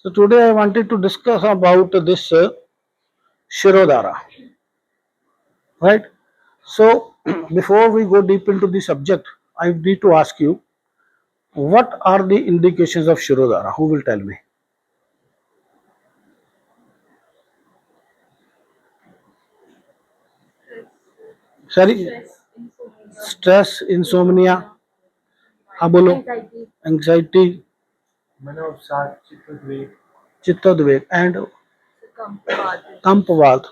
So today I wanted to discuss about this Shirodhara, right? So before we go deep into the subject, I need to ask you, what are the indications of Shirodhara? Who will tell me? Sorry, stress, insomnia, हाँ बोलो, anxiety, चित्तोद्वेग and कंपवात,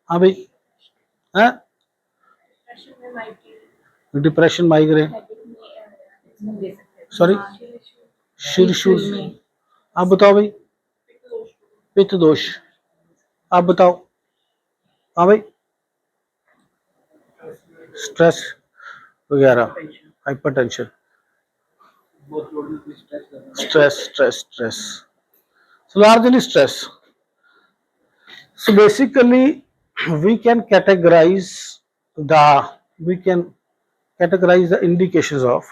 हाँ भाई, हाँ, depression, migraine, sorry, शीर्षुल, आप बताओ भाई, पित्त दोष, आप बताओ, हाँ भाई, स्ट्रेस वगैरह, hypertension, stress. So largely stress. So basically, we can categorize the indications of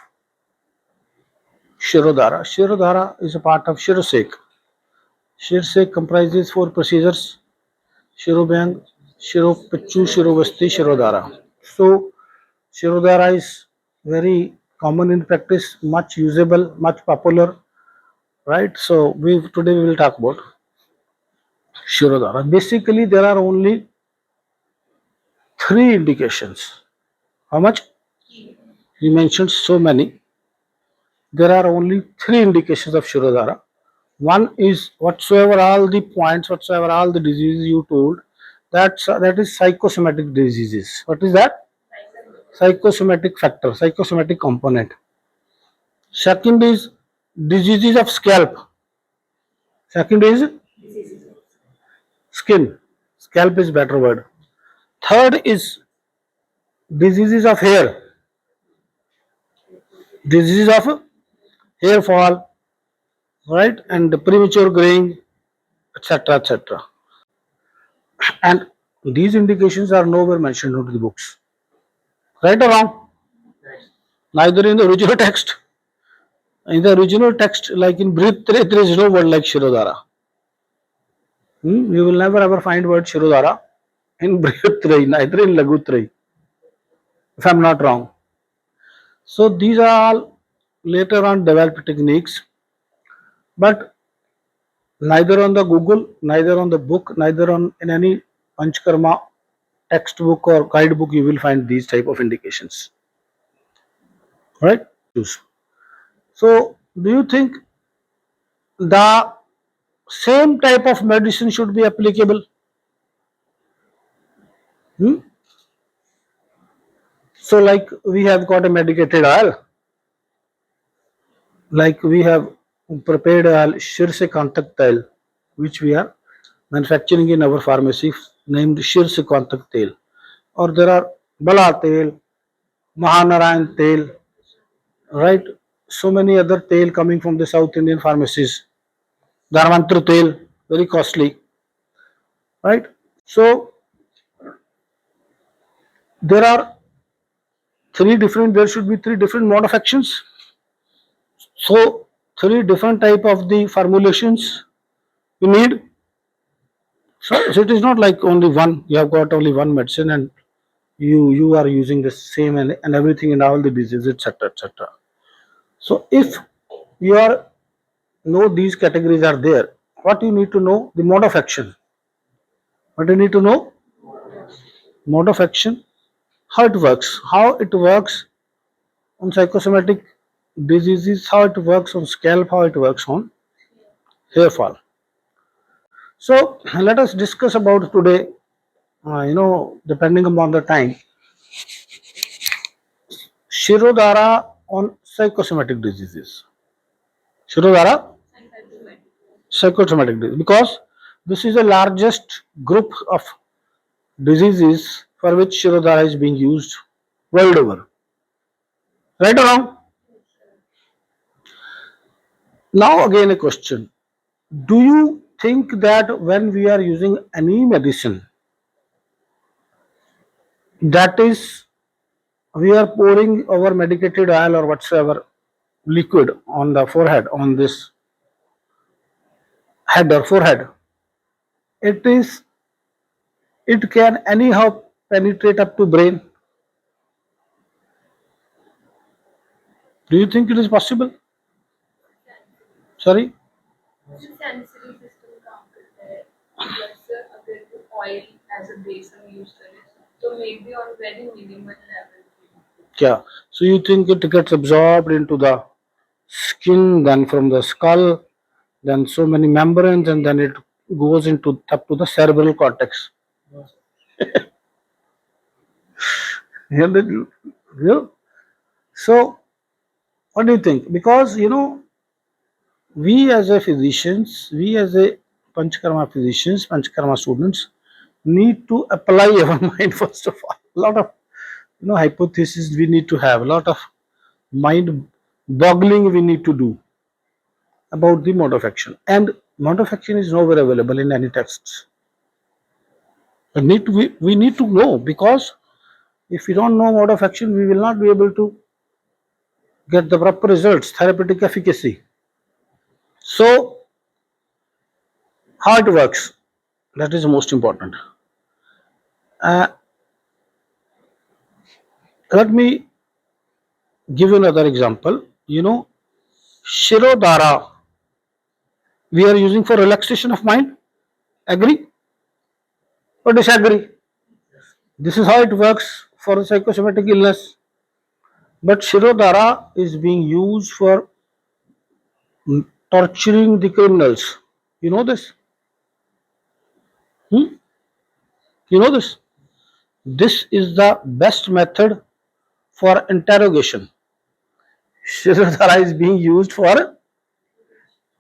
Shirodhara. Shirodhara is a part of Shirosek. Shirosek comprises 4 procedures: Shirobhyang, Shiropachu, Shirovasti, Shirodhara. So Shirodhara is very common in practice, much usable, much popular, right? So today we will talk about Shirodhara. Basically, there are only 3 indications. How much? He mentioned so many. There are only 3 indications of Shirodhara. One is whatsoever all the points, whatsoever all the diseases you told, that is psychosomatic diseases. What is that? Psychosomatic factor, psychosomatic component. Second is diseases of scalp. Second is skin. Scalp is better word. Third is diseases of hair. Diseases of hair fall, right, and the premature graying, etc., etc. And these indications are nowhere mentioned in the books, right or wrong? Neither in the original text. In the original text, like in Brihatraya, there is no word like Shirodhara. You will never ever find word Shirodhara in Brihatraya, neither in Laghutraya, if I am not wrong. So these are all later on developed techniques, but neither on the Google, neither on the book, neither on in any Panchkarma textbook or guidebook you will find these type of indications, right? So do you think the same type of medicine should be applicable? So like we have got a medicated oil, like we have prepared oil Shirsekantak Tel, which we are manufacturing in our pharmacy, named Shirsekantak Tel, or there are Bala Tel, Mahanarayan Tel, right? So many other tel coming from the South Indian pharmacies. Dharmantra Tel, very costly, right? So there should be 3 different mode of actions. So 3 different type of the formulations you need. So it is not like only one, you have got only one medicine and you are using the same and everything in all the diseases, etc., etc. So if you know these categories are there, what you need to know? The mode of action. What you need to know? Mode of action, how it works on psychosomatic diseases, how it works on scalp, how it works on hair fall. So let us discuss about today, depending upon the time, Shirodhara on psychosomatic diseases. Shirodhara, psychosomatic disease, because this is the largest group of diseases for which Shirodhara is being used world over. Right or wrong? Now again a question. Do you think that when we are using any medicine, that is, we are pouring our medicated oil or whatsoever liquid on the forehead on this head or forehead, it is it can anyhow penetrate up to brain. Do you think it is possible? Sorry? Sensory system काम करता है जैसे अगर oil as a base हम use करें तो may be on very minimal level Yeah. So you think it gets absorbed into the skin, then from the skull, then so many membranes, and then it goes into up to the cerebral cortex. Yeah, yeah. So what do you think? Because we as a physicians, we as a Panchkarma physicians, Panchkarma students, need to apply our mind first of all. A lot of hypotheses we need to have, a lot of mind boggling we need to do about the mode of action. And mode of action is nowhere available in any texts. We need to know, because if we don't know mode of action, we will not be able to get the proper results, therapeutic efficacy. So, how it works, that is most important. Uh, Let me give you another example. Shirodhara we are using for relaxation of mind. Agree or disagree? This is how it works for the psychosomatic illness. But Shirodhara is being used for torturing the criminals. You know this? Hmm? You know this? This is the best method for interrogation. Shirodhara is being used for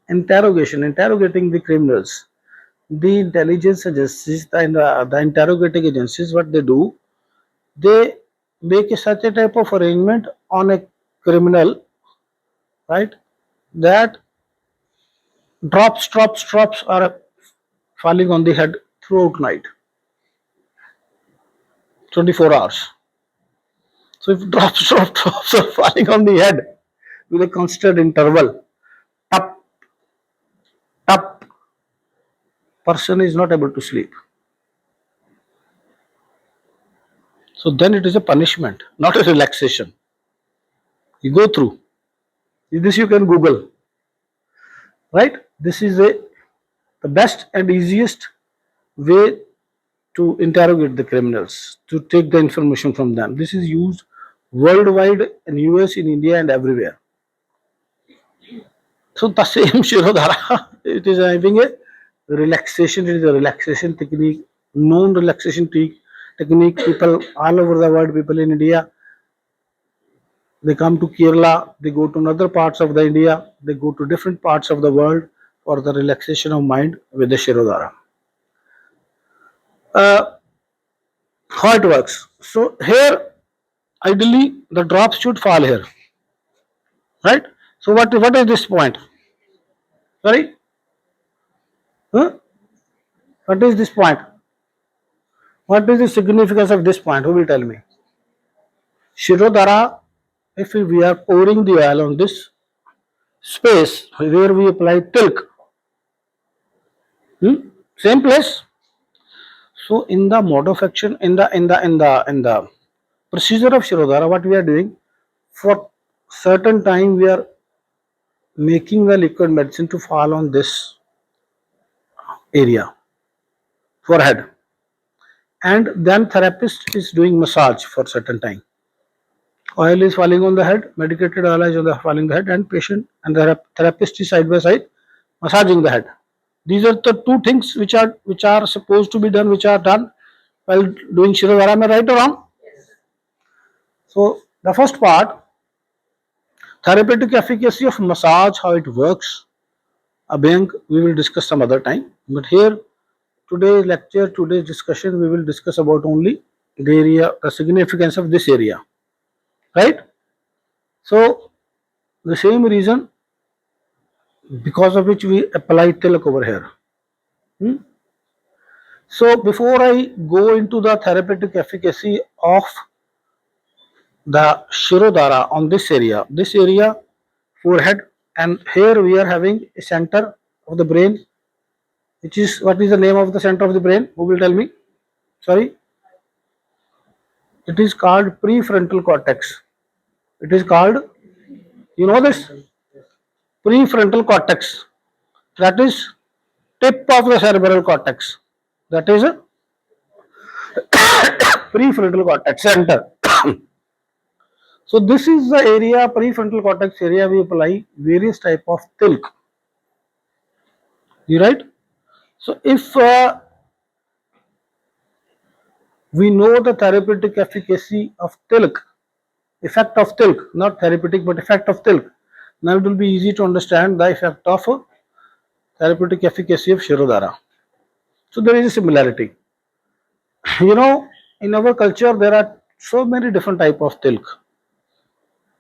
interrogation, interrogating the criminals. The intelligence agencies, the interrogating agencies, what they do, they make such a type of arrangement on a criminal, right? That drops are falling on the head throughout night, 24 hours. So if drops are falling on the head with a constant interval, tap, tap, person is not able to sleep. So then it is a punishment, not a relaxation. You go through. This you can Google, right? This is the best and easiest way to interrogate the criminals, to take the information from them. This is used worldwide in US, in India, and everywhere. So the same Shirodhara, it is having a relaxation. It is a relaxation technique, known relaxation technique. People all over the world, people in India, they come to Kerala, they go to other parts of the India, they go to different parts of the world for the relaxation of mind with the Shirodhara. Uh, how it works? So here, ideally, the drops should fall here, right? So what is this point? Sorry, huh? What is this point? What is the significance of this point? Who will tell me? Shirodhara, if we are pouring the oil on this space where we apply tilk, same place. So in the mode of action, in the procedure of Shirodhara, what we are doing, for certain time we are making the liquid medicine to fall on this area, forehead, and then therapist is doing massage for certain time. Oil is falling on the head, medicated oil is on the falling the head, and patient and the therapist is side by side massaging the head. These are the two things which are supposed to be done, which are done while doing Shirodhara. Am I right or wrong? So the first part, therapeutic efficacy of massage, how it works, Abhyang, we will discuss some other time. But here, today's lecture, today's discussion, we will discuss about only the area, the significance of this area, right? So the same reason because of which we apply tilak over here. Hmm? So before I go into the therapeutic efficacy of the Shirodhara on this area, forehead, and here we are having a center of the brain which is, what is the name of the center of the brain? Who will tell me? Sorry, it is called prefrontal cortex. It is called, you know this, prefrontal cortex. That is tip of the cerebral cortex. That is a prefrontal cortex center. So this is the area, prefrontal cortex area, we apply various type of tilk. You right? So if we know the therapeutic efficacy of tilk, effect of tilk, not therapeutic but effect of tilk, now it will be easy to understand the effect of therapeutic efficacy of Shirodhara. So there is a similarity. You know, in our culture there are so many different type of tilk.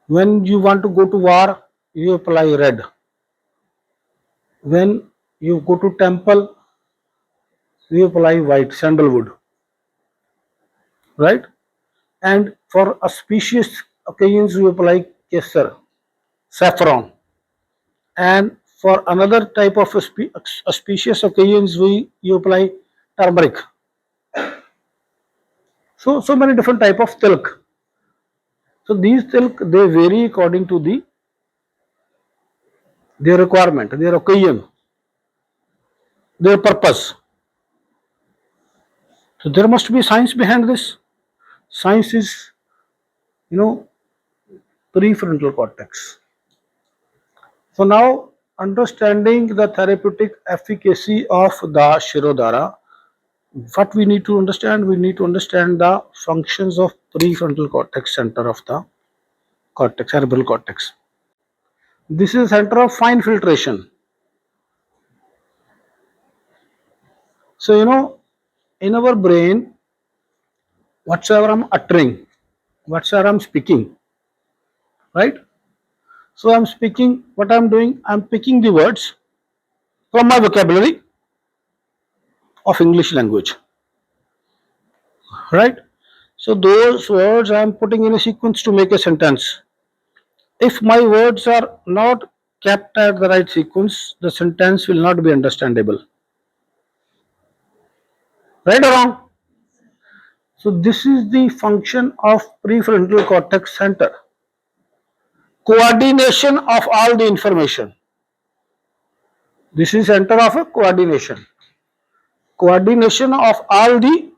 When you want to go to war, you apply red. When you go to temple, you apply white, sandalwood, right? And for auspicious occasions, you apply kesar, saffron. And for another type of auspicious occasions, you apply turmeric. So many different type of tilk. So these tilk, they vary according to their requirement, their occasion, their purpose. So there must be science behind this. Science is, you know, prefrontal cortex. So now, understanding the therapeutic efficacy of the Shirodhara, what we need to understand? We need to understand the functions of prefrontal cortex center of the cortex, cerebral cortex. This is center of fine filtration. So you know, in our brain, whatsoever I'm uttering, whatsoever I'm speaking, right? So I'm speaking, what I'm doing, I'm picking the words from my vocabulary of English language, right? So those words I am putting in a sequence to make a sentence. If my words are not kept at the right sequence, the sentence will not be understandable. Right or wrong? So this is the function of prefrontal cortex center. Coordination of all the information. This is center of a coordination. Coordination of all the.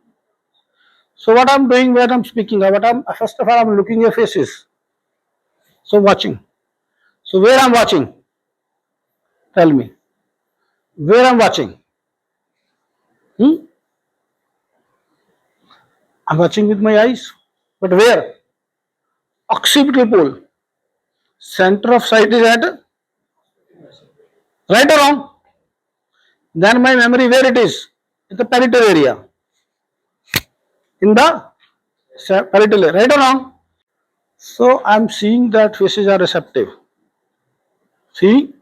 So what I'm doing when I'm speaking, what I'm first of all I'm looking at faces. So watching. So where I'm watching? Tell me. Where I'm watching? Hmm? I'm watching with my eyes. But where? Occipital pole. Center of sight is at right or wrong? Then my memory where it is? In the parietal area. In the parietal area. Right or wrong? So I'm seeing that faces are receptive. See?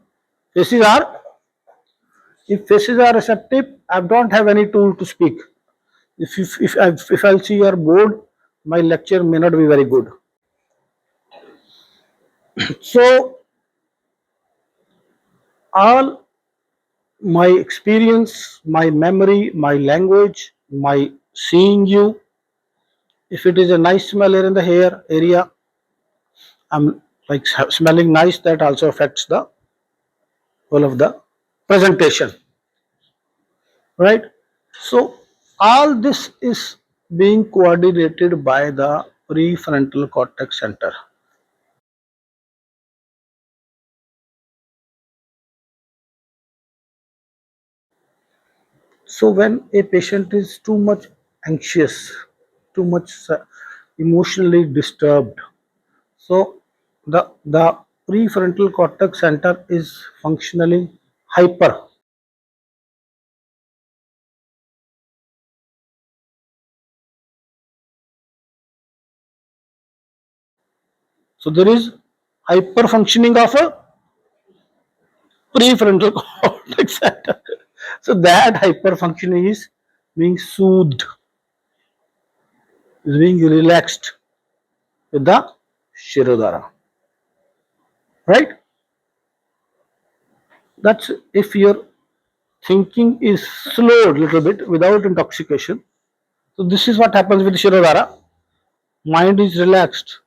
Faces are, if faces are receptive, I don't have any tool to speak. If I'll see you are bored, my lecture may not be very good. So all my experience, my memory, my language, my seeing you, if it is a nice smell here in the hair area, I'm like smelling nice, that also affects the whole of the presentation, right? So all this is being coordinated by the prefrontal cortex center. So when a patient is too much anxious, too much emotionally disturbed, so the prefrontal cortex center is functionally hyper. So there is hyper functioning of a prefrontal cortex center. So that hyper functioning is being soothed, is being relaxed with the Shirodhara. Right? That's if your thinking is slowed a little bit without intoxication. So this is what happens with Shirodhara. Mind is relaxed.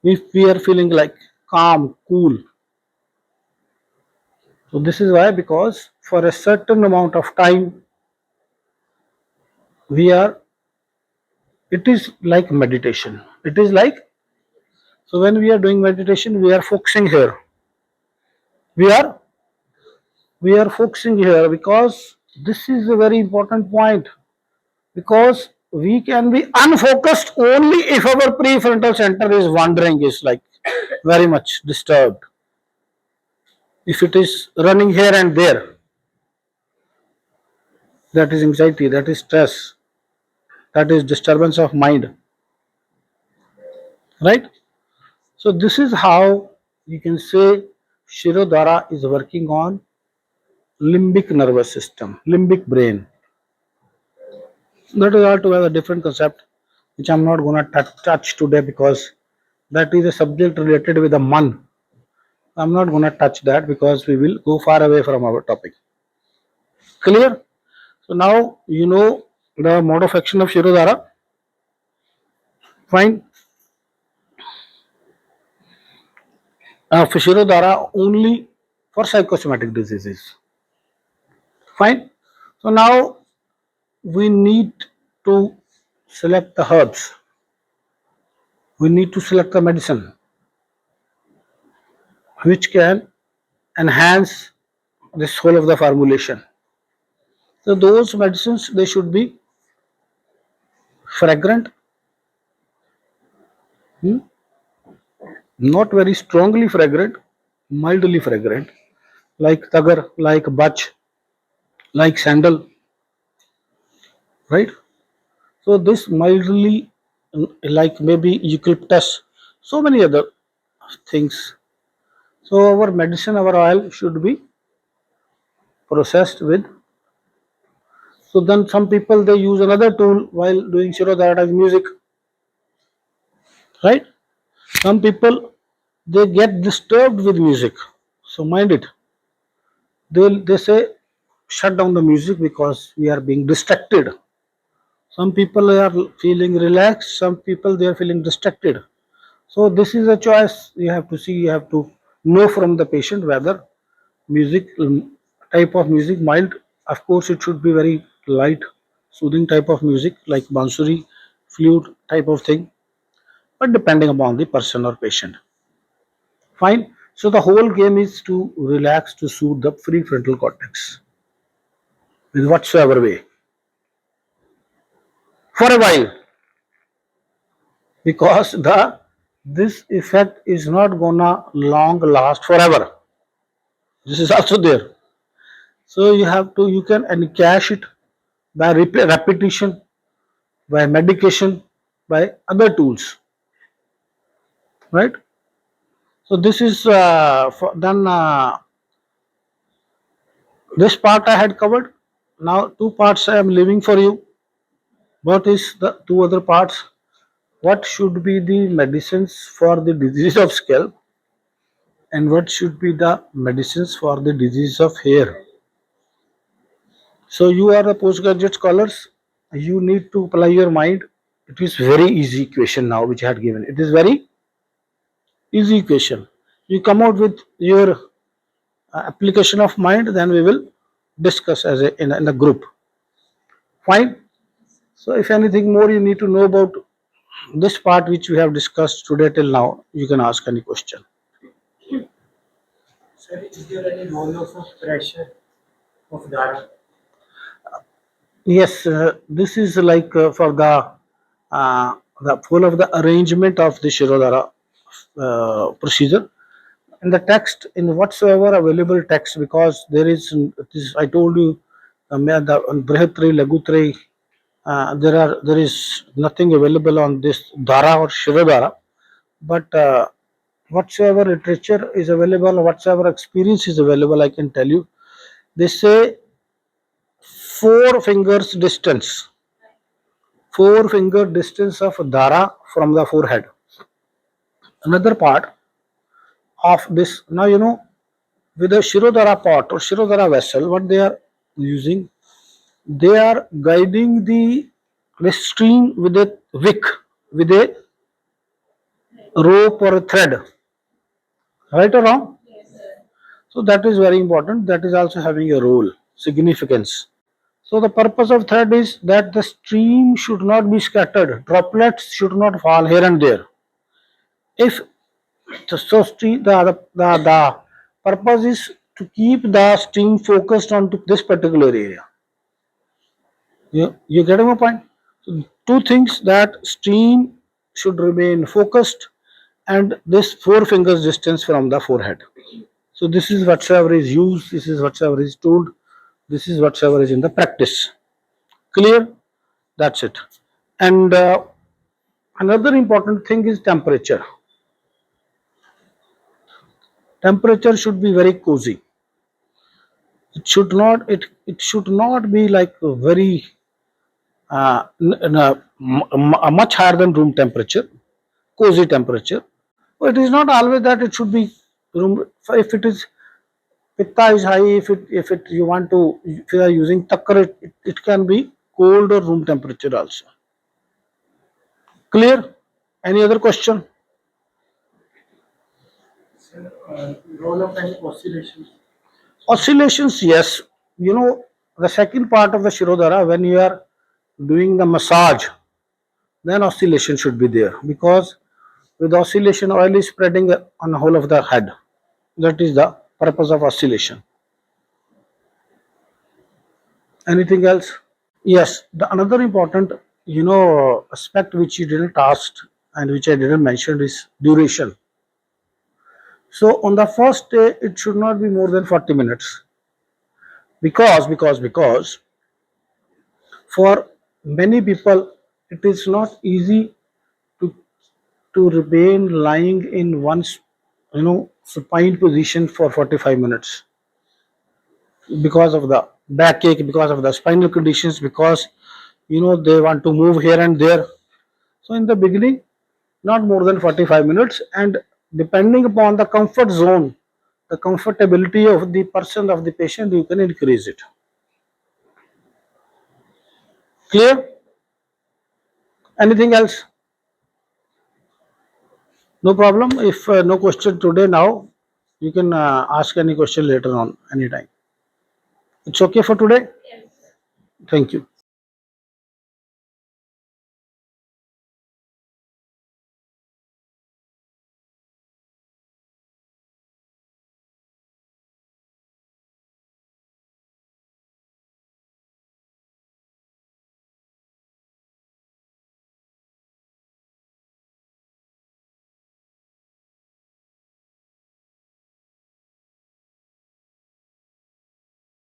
If we are feeling like calm, cool. So this is why, because for a certain amount of time we are, it is like meditation. It is like, so when we are doing meditation, we are focusing here. We are focusing here because this is a very important point, because we can be unfocused only if our prefrontal center is wandering, is like very much disturbed. If it is running here and there, that is anxiety, that is stress, that is disturbance of mind, right? So this is how you can say Shirodhara is working on limbic nervous system, limbic brain. That is altogether a different concept, which I'm not going to touch today, because that is a subject related with the man. I'm not going to touch that because we will go far away from our topic. Clear? So now you know the mode of action of Shirodhara. Fine. For Shirodhara only for psychosomatic diseases. Fine. So now we need to select the herbs. We need to select the medicine which can enhance this whole of the formulation. So those medicines, they should be fragrant, not very strongly fragrant, mildly fragrant, like tagar, like bach, like sandal, right? So this mildly, like maybe eucalyptus, so many other things. So our medicine, our oil should be processed with. So then some people, they use another tool while doing Shirodhara, that is music, right? Some people, they get disturbed with music. So mind it. They say shut down the music because we are being distracted. Some people are feeling relaxed, some people they are feeling distracted. So this is a choice you have to see, you have to know from the patient whether music, type of music, mild, of course it should be very light, soothing type of music like bansuri, flute type of thing, but depending upon the person or patient. Fine. So the whole game is to relax, to soothe the prefrontal cortex in whatsoever way for a while, because the this effect is not gonna long last forever. This is also there. So you can encash it by repetition, by medication, by other tools, right? So this is then this part I had covered. Now two parts I am leaving for you. What is the two other parts? What should be the medicines for the disease of scalp, and what should be the medicines for the disease of hair? So you are a postgraduate scholars. You need to apply your mind. It is very easy question now which I had given. It is very easy question. You come out with your application of mind, then we will discuss as in a group. Fine. So if anything more you need to know about this part which we have discussed today till now, you can ask any question. Sir, is there any role of pressure of Dara? Yes, this is like for the full of the arrangement of the Shirodhara procedure in the text, in whatsoever available text, because there is this I told you, the Brihatri Lagutri, there is nothing available on this Dhara or Shirodhara, but whatsoever literature is available, whatsoever experience is available, I can tell you. They say 4 fingers distance, 4 finger distance of Dhara from the forehead. Another part of this, now you know, with a Shirodhara pot or Shirodhara vessel, what they are using, they are guiding the string with a wick, with a rope or a thread. Right or wrong? Yes, sir. So that is very important. That is also having a role, significance. So the purpose of thread is that the stream should not be scattered. Droplets should not fall here and there. If the purpose is to keep the stream focused onto this particular area. You getting my point? So two things, that stream should remain focused and this 4 fingers distance from the forehead. So this is whatsoever is used, this is whatsoever is told, this is whatsoever is in the practice. Clear? That's it. And another important thing is temperature. Temperature should be very cozy. It should not be like very much higher than room temperature, cozy temperature. It is not always that it should be room. If it is pitta is high, if it you want to, if you are using takkar, it can be cold or room temperature also. Clear? Any other question? Sir, role of any oscillations. Oscillations, yes. You know, the second part of the Shirodhara, when you are doing the massage, then oscillation should be there, because with oscillation, oil is spreading on the whole of the head. That is the purpose of oscillation. Anything else? Yes, the another important, aspect which you didn't ask and which I didn't mention is duration. So on the first day, it should not be more than 40 minutes, because for many people it is not easy to remain lying in one's supine position for 45 minutes, because of the backache, because of the spinal conditions, because they want to move here and there. So in the beginning, not more than 45 minutes, and depending upon the comfort zone, the comfortability of the person, of the patient, you can increase it. Clear? Anything else? No problem. If no question today, now you can ask any question later on, anytime. It's okay for today? Yes. Thank you.